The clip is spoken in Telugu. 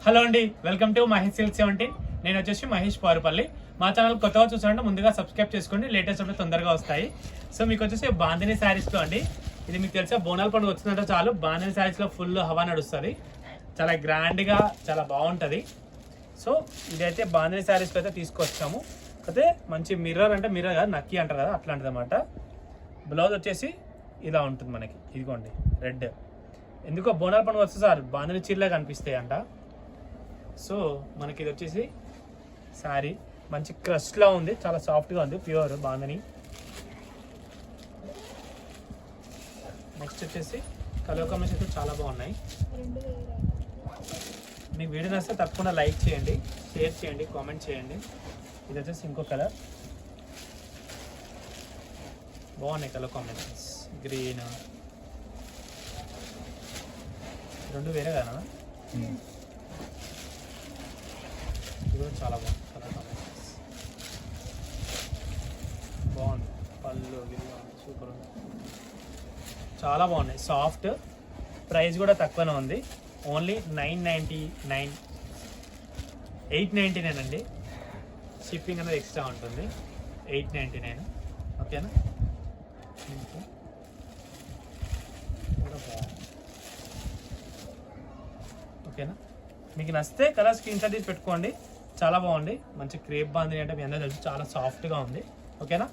హలో అండి, వెల్కమ్ టు మహేష్ సిల్క్ 17. నేను వచ్చేసి మహేష్ పారుపల్లి. మా ఛానల్ కొత్తగా చూసారంటే ముందుగా సబ్స్క్రైబ్ చేసుకోండి, లేటెస్ట్ అప్డేట్ తొందరగా వస్తాయి. సో మీకు వచ్చేసి బాందిని శారీస్లో అండి, ఇది మీకు తెలిసే బోనాల పండుగ వచ్చిందంటే చాలు బాందిని శారీస్లో ఫుల్ హవా నడుస్తుంది. చాలా గ్రాండ్గా చాలా బాగుంటుంది. సో ఇదైతే బాందిని శారీస్లో అయితే తీసుకొచ్చాము. అయితే మంచి మిర్రర్ అంటే మిర్రర్ కాదు, నక్కి అంటారు కదా, అట్లాంటిది అనమాట. బ్లౌజ్ వచ్చేసి ఇలా ఉంటుంది మనకి, ఇదిగోండి రెడ్. ఎందుకో బోనాల పండుగ వస్తే సార్ బాందిని చీరలే కనిపిస్తాయి అంట. సో మనకి ఇది వచ్చేసి శారీ మంచి క్రష్లా ఉంది, చాలా సాఫ్ట్గా ఉంది, ప్యూర్ బాందని. నెక్స్ట్ వచ్చేసి కలర్ కాంబినేషన్ అయితే చాలా బాగున్నాయి. మీకు వీడియో నచ్చితే తప్పకుండా లైక్ చేయండి, షేర్ చేయండి, కామెంట్ చేయండి. ఇది వచ్చేసి ఇంకో కలర్, బాగున్నాయి కలర్ కాంబినేషన్స్. గ్రీన్ రెండు వేరే కదా, ఇది కూడా చాలా బాగుంది కలర్ కాంబినేషన్స్. బాగుంది పళ్ళు సూపర్ ఉంది, చాలా బాగున్నాయి, సాఫ్ట్. ప్రైస్ కూడా తక్కువనే ఉంది, ఓన్లీ 999, 899 అండి. షిప్పింగ్ అనేది ఎక్స్ట్రా ఉంటుంది, 899. ఓకేనా? ఓకేనా? మీకు నచ్చితే కలర్ స్క్రీన్ షాట్ తీసి పెట్టుకోండి, చాలా బాగుంది. మంచి క్రేప్ బాందిని అంటే మీ అందరూ తెలుసు, చాలా సాఫ్ట్గా ఉంది. ఓకేనా?